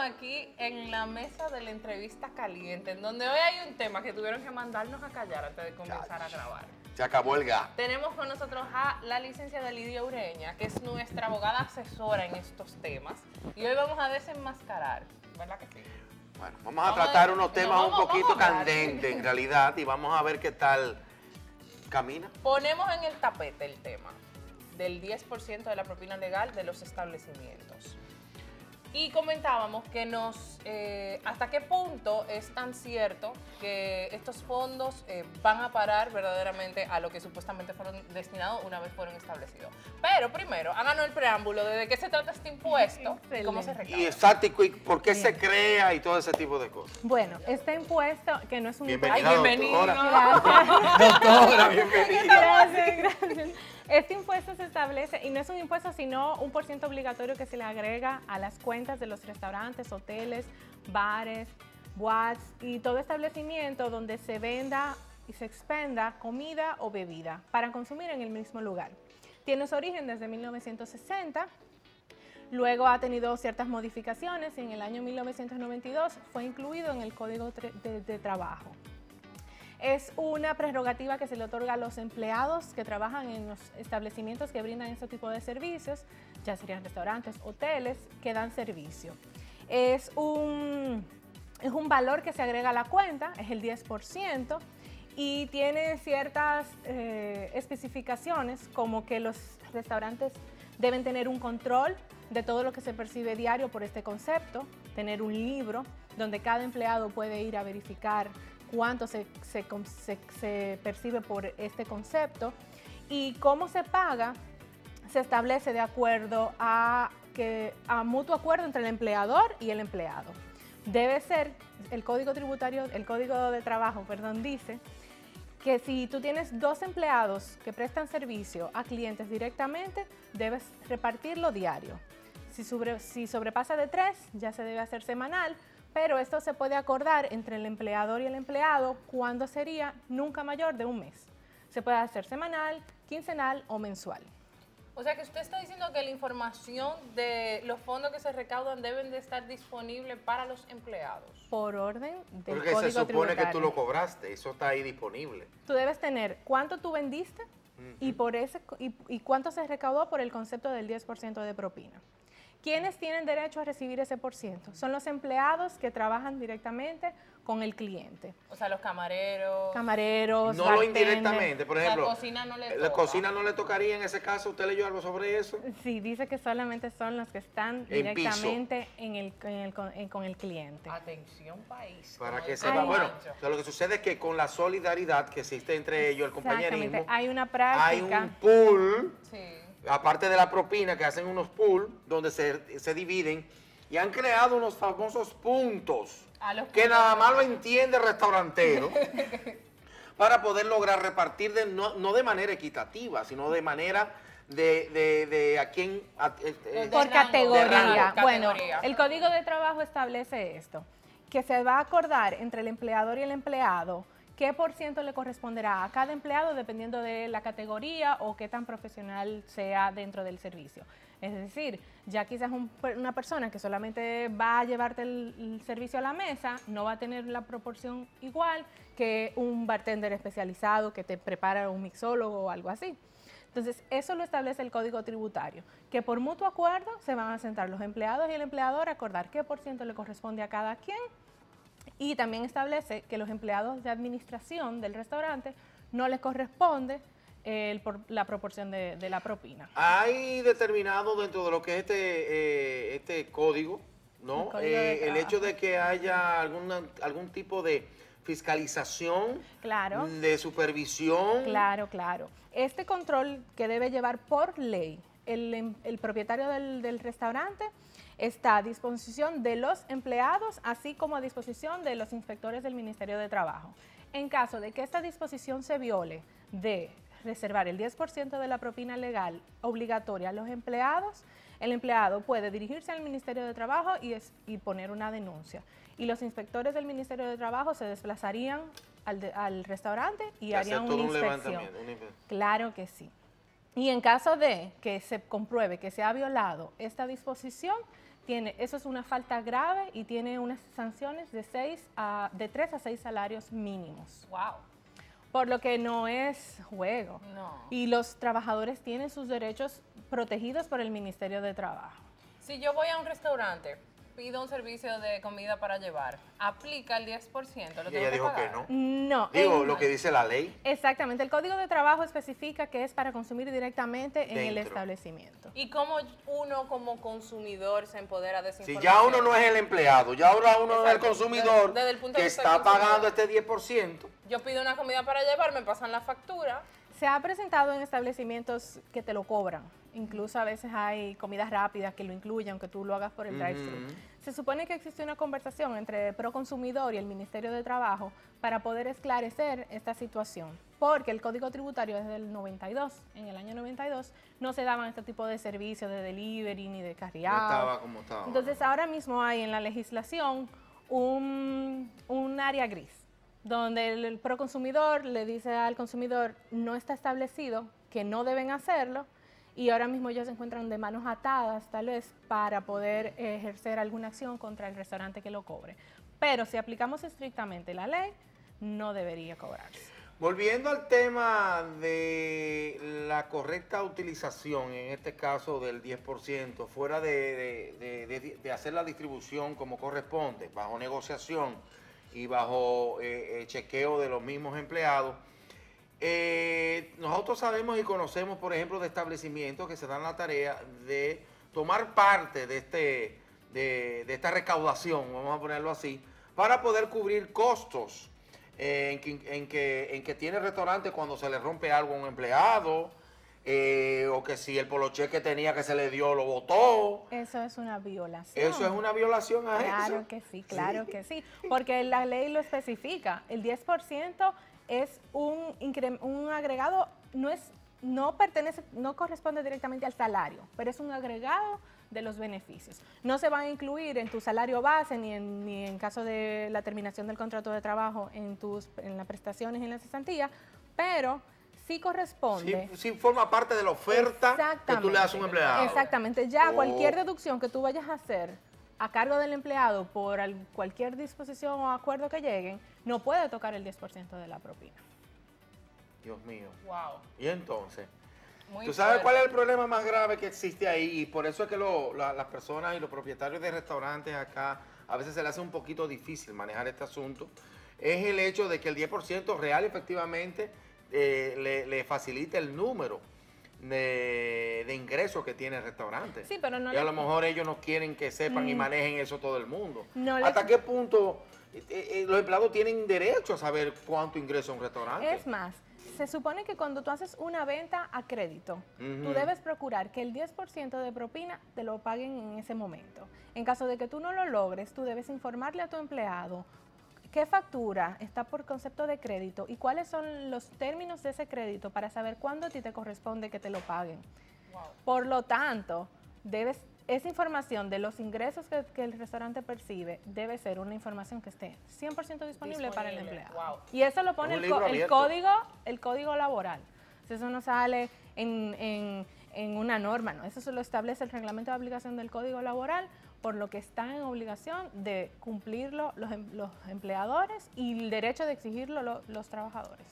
aquí en la mesa de la entrevista caliente, en donde hoy hay un tema que tuvieron que mandarnos a callar antes de comenzar a grabar. Se acabó el gas. Tenemos con nosotros a la licenciada Lidia Ureña, que es nuestra abogada asesora en estos temas, y hoy vamos a desenmascarar, ¿verdad que sí? Bueno, vamos a tratar unos temas un poquito candentes en realidad y vamos a ver qué tal camina. Ponemos en el tapete el tema del 10% de la propina legal de los establecimientos. Y comentábamos que hasta qué punto es tan cierto que estos fondos van a parar verdaderamente a lo que supuestamente fueron destinados una vez fueron establecidos. Pero primero, háganos el preámbulo de qué se trata este impuesto y cómo se recauda. Y exacto, y por qué se crea y todo ese tipo de cosas. Bueno, este impuesto, que no es un impuesto... Bienvenida, bienvenido. doctora. Doctora, bienvenida. Gracias. Este impuesto se establece, y no es un impuesto, sino un % obligatorio que se le agrega a las cuentas de los restaurantes, hoteles, bares, boates y todo establecimiento donde se venda y se expenda comida o bebida para consumir en el mismo lugar. Tiene su origen desde 1960, luego ha tenido ciertas modificaciones y en el año 1992 fue incluido en el Código de Trabajo. Es una prerrogativa que se le otorga a los empleados que trabajan en los establecimientos que brindan este tipo de servicios, ya serían restaurantes, hoteles, que dan servicio. Es un valor que se agrega a la cuenta, es el 10%, y tiene ciertas especificaciones, como que los restaurantes deben tener un control de todo lo que se percibe diario por este concepto, tener un libro donde cada empleado puede ir a verificar cuánto se percibe por este concepto, y cómo se paga se establece de acuerdo a mutuo acuerdo entre el empleador y el empleado. Debe ser, el Código de Trabajo, dice que si tú tienes 2 empleados que prestan servicio a clientes directamente, debes repartirlo diario. Si sobrepasa de 3, ya se debe hacer semanal, pero esto se puede acordar entre el empleador y el empleado cuando sería nunca mayor de un mes. Se puede hacer semanal, quincenal o mensual. O sea que usted está diciendo que la información de los fondos que se recaudan deben de estar disponibles para los empleados. Por orden del Porque Código se supone Tributario. que tú lo cobraste, eso está ahí disponible. Tú debes tener cuánto tú vendiste y cuánto se recaudó por el concepto del 10% de propina. ¿Quiénes tienen derecho a recibir ese %? Son los empleados que trabajan directamente con el cliente. O sea, los camareros. Camareros, No lo bartender. indirectamente, por ejemplo. La cocina no le toca. La cocina no le tocaría en ese caso. ¿Usted leyó algo sobre eso? Sí, dice que solamente son los que están En directamente con el cliente. Atención, país. Para que se sepa. Bueno, o sea, lo que sucede es que con la solidaridad que existe entre ellos, el compañerismo, hay una práctica. hay un pool. Sí. Aparte de la propina, que hacen unos pools donde se dividen y han creado unos famosos puntos que nada más lo entiende el restaurantero para poder lograr repartir no de manera equitativa, sino de manera de a quién... Por categoría. rango. Bueno, Categoría. el Código de Trabajo establece esto, que se va a acordar entre el empleador y el empleado qué % le corresponderá a cada empleado dependiendo de la categoría o qué tan profesional sea dentro del servicio. Es decir, ya quizás una persona que solamente va a llevarte el servicio a la mesa no va a tener la proporción igual que un bartender especializado que te prepara un mixólogo o algo así. Entonces, eso lo establece el Código Tributario, que por mutuo acuerdo se van a sentar los empleados y el empleador a acordar qué % le corresponde a cada quien. Y también establece que los empleados de administración del restaurante no les corresponde la proporción de la propina. Hay determinado dentro de lo que es este código, ¿no? El hecho de que haya algún tipo de fiscalización, Claro. de supervisión. Claro. Este control que debe llevar por ley el propietario del restaurante está a disposición de los empleados, así como a disposición de los inspectores del Ministerio de Trabajo. En caso de que esta disposición se viole de reservar el 10% de la propina legal obligatoria a los empleados, el empleado puede dirigirse al Ministerio de Trabajo y poner una denuncia. Y los inspectores del Ministerio de Trabajo se desplazarían al restaurante y harían una inspección. Claro que sí. Y en caso de que se compruebe que se ha violado esta disposición, eso es una falta grave y tiene unas sanciones de 3 a 6 salarios mínimos. Wow. Por lo que no es juego. No. Y los trabajadores tienen sus derechos protegidos por el Ministerio de Trabajo. Si yo voy a un restaurante, pido un servicio de comida para llevar, ¿aplica el 10%? ¿Lo Y ella dijo que no. No. Digo, lo que dice la ley. Exactamente. El Código de Trabajo especifica que es para consumir directamente en el Dentro. establecimiento. ¿Y cómo uno como consumidor se empodera de esa Si información? ya uno no es el empleado, ya ahora uno es el Exacto. consumidor Desde el punto que de vista está del consumidor. pagando este 10%. Yo pido una comida para llevar, me pasan la factura. Se ha presentado en establecimientos que te lo cobran. Incluso a veces hay comidas rápidas que lo incluyen, aunque tú lo hagas por el drive-thru. Se supone que existe una conversación entre Proconsumidor y el Ministerio de Trabajo para poder esclarecer esta situación. Porque el Código Tributario desde el 92, en el año 92, no se daban este tipo de servicios de delivery ni de No carriado. estaba como estaba. Entonces ahora mismo hay en la legislación un área gris, donde el Proconsumidor le dice al consumidor no está establecido que no deben hacerlo, y ahora mismo ellos se encuentran de manos atadas, tal vez, para poder ejercer alguna acción contra el restaurante que lo cobre. Pero si aplicamos estrictamente la ley, no debería cobrarse. Volviendo al tema de la correcta utilización, en este caso del 10%, fuera de hacer la distribución como corresponde, bajo negociación y bajo chequeo de los mismos empleados, nosotros sabemos y conocemos, por ejemplo, de establecimientos que se dan la tarea de tomar parte de esta recaudación, vamos a ponerlo así, para poder cubrir costos en que tiene el restaurante cuando se le rompe algo a un empleado, o que si el poloché que tenía que se le dio lo botó. Eso es una violación. Eso es una violación a eso. Claro que sí, claro que sí, porque la ley lo especifica. El 10% es un agregado, no corresponde directamente al salario, pero es un agregado de los beneficios. No se van a incluir en tu salario base ni en caso de la terminación del contrato de trabajo en las prestaciones y en la cesantía, pero sí corresponde. Sí forma parte de la oferta que tú le das a un empleado. Exactamente. Ya cualquier deducción que tú vayas a hacer a cargo del empleado por cualquier disposición o acuerdo que lleguen, no puede tocar el 10% de la propina. Dios mío. Wow. Y entonces, Muy ¿tú sabes fuerte. cuál es el problema más grave que existe ahí? Y por eso es que las personas y los propietarios de restaurantes acá a veces se les hace un poquito difícil manejar este asunto. Es el hecho de que el 10% real efectivamente le facilita el número de ingresos que tiene el restaurante. Sí, pero no y a lo mejor ellos no quieren que sepan y manejen eso todo el mundo. ¿Hasta qué punto los empleados tienen derecho a saber cuánto ingresa un restaurante? Es más, se supone que cuando tú haces una venta a crédito, tú debes procurar que el 10% de propina te lo paguen en ese momento. En caso de que tú no lo logres, tú debes informarle a tu empleado qué factura está por concepto de crédito y cuáles son los términos de ese crédito para saber cuándo a ti te corresponde que te lo paguen. Wow. Por lo tanto, esa información de los ingresos que el restaurante percibe debe ser una información que esté 100% disponible para el empleado. Wow. Y eso lo pone Un libro el abierto. código laboral. Eso no sale en una norma, ¿no? Eso se lo establece el reglamento de aplicación del Código Laboral, por lo que están en obligación de cumplirlo los empleadores y el derecho de exigirlo los trabajadores.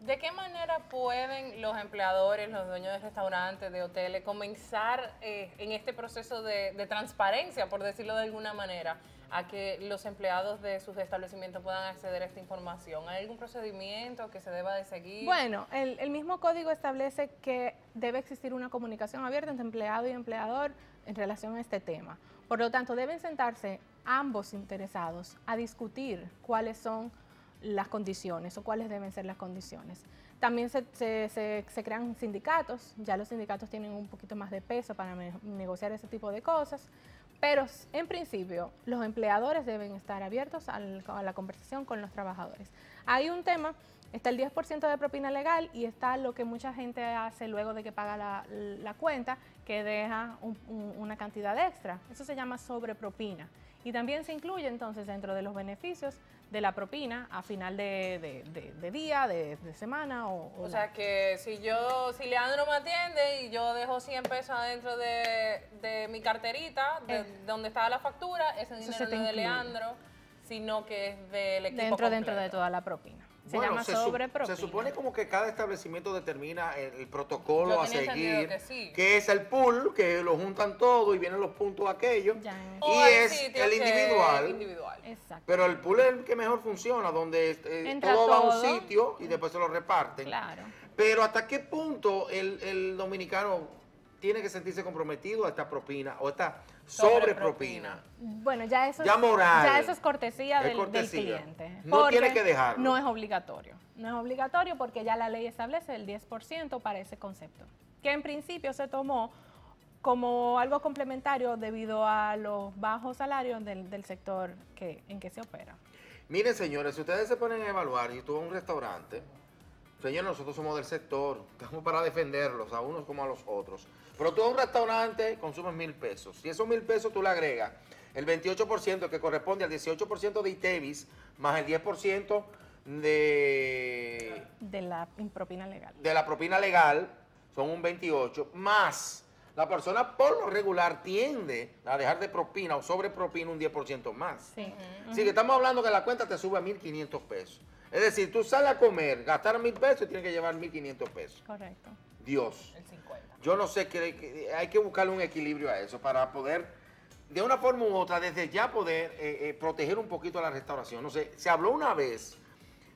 ¿De qué manera pueden los empleadores, los dueños de restaurantes, de hoteles, comenzar en este proceso de transparencia, por decirlo de alguna manera, a que los empleados de sus establecimientos puedan acceder a esta información? ¿Hay algún procedimiento que se deba de seguir? Bueno, el mismo código establece que debe existir una comunicación abierta entre empleado y empleador en relación a este tema. Por lo tanto, deben sentarse ambos interesados a discutir cuáles son las condiciones o cuáles deben ser las condiciones. También se crean sindicatos, ya los sindicatos tienen un poquito más de peso para negociar ese tipo de cosas, pero en principio los empleadores deben estar abiertos a la conversación con los trabajadores. Hay un tema, está el 10% de propina legal y está lo que mucha gente hace luego de que paga la cuenta, que deja una cantidad extra. Eso se llama sobrepropina. Y también se incluye entonces dentro de los beneficios de la propina a final de día, de semana o sea que si Leandro me atiende y yo dejo 100 pesos adentro de mi carterita, donde estaba la factura, ese dinero no es de Leandro, sino que es del equipo dentro de toda la propina. Se llama Se supone como que cada establecimiento determina el protocolo a seguir, que es el pool, que lo juntan todo y vienen los puntos aquellos, y es el individual. Exacto. Pero el pool es el que mejor funciona, donde todo va a un sitio y después se lo reparten. Claro. Pero ¿hasta qué punto el dominicano tiene que sentirse comprometido a esta propina o esta sobrepropina? Bueno, ya eso es cortesía del cliente. No tiene que dejarlo. No es obligatorio. No es obligatorio porque ya la ley establece el 10% para ese concepto, que en principio se tomó como algo complementario debido a los bajos salarios del sector en que se opera. Miren, señores, si ustedes se ponen a evaluar y tú vas a un restaurante, señores, nosotros somos del sector, estamos para defenderlos, a unos como a los otros. Pero tú a un restaurante consumes 1,000 pesos. Si esos 1,000 pesos tú le agregas el 28% que corresponde al 18% de ITEVIS, más el 10% de la propina legal. De la propina legal, son un 28%, más la persona por lo regular tiende a dejar de propina o sobrepropina un 10% más. Sí. Así que estamos hablando que la cuenta te sube a 1,500 pesos. Es decir, tú sales a comer, gastar 1,000 pesos y tienes que llevar 1,500 pesos. Correcto. Dios. El 50. Yo no sé, que hay que buscarle un equilibrio a eso para poder, de una forma u otra, desde ya poder proteger un poquito la restauración. No sé, se habló una vez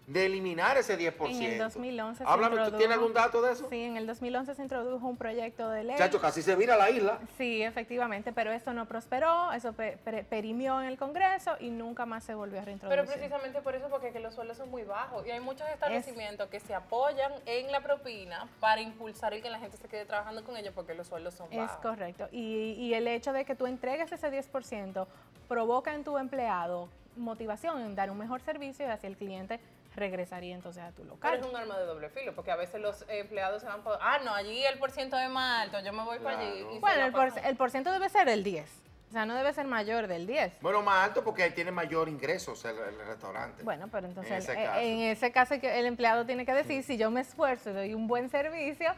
de eliminar ese 10%. En el 2011 Háblame, ¿tú tienes algún dato de eso? Sí, en el 2011 se introdujo un proyecto de ley. Chacho, casi se vira la isla. Sí, efectivamente, pero esto no prosperó, eso perimió en el Congreso y nunca más se volvió a reintroducir. Pero precisamente por eso, porque los sueldos son muy bajos y hay muchos establecimientos que se apoyan en la propina para impulsar y que la gente se quede trabajando con ellos porque los sueldos son bajos. Es correcto, y el hecho de que tú entregues ese 10% provoca en tu empleado motivación en dar un mejor servicio y así el cliente regresaría entonces a tu local. Pero es un arma de doble filo, porque a veces los empleados se van por, no, allí el porciento es más alto, yo me voy para allí. Y bueno, el porciento debe ser el 10, o sea, no debe ser mayor del 10. Bueno, más alto porque tiene mayor ingresos el restaurante. Bueno, pero entonces en ese caso que el empleado tiene que decir, si yo me esfuerzo y doy un buen servicio,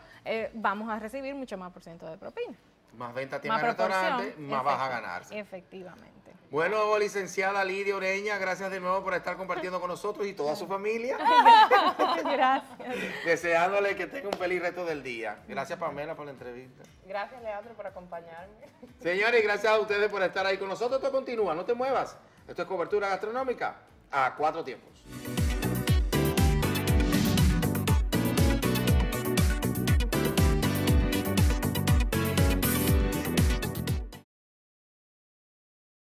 vamos a recibir mucho más porciento de propina. Más venta tiene el restaurante, más vas a ganarse. Efectivamente. Bueno, licenciada Lidia Ureña, gracias de nuevo por estar compartiendo con nosotros y toda su familia. Gracias. Deseándole que tenga un feliz resto del día. Gracias, Pamela, por la entrevista. Gracias, Leandro, por acompañarme. Señores, gracias a ustedes por estar ahí con nosotros. Esto continúa, no te muevas. Esto es Cobertura Gastronómica a 4 tiempos.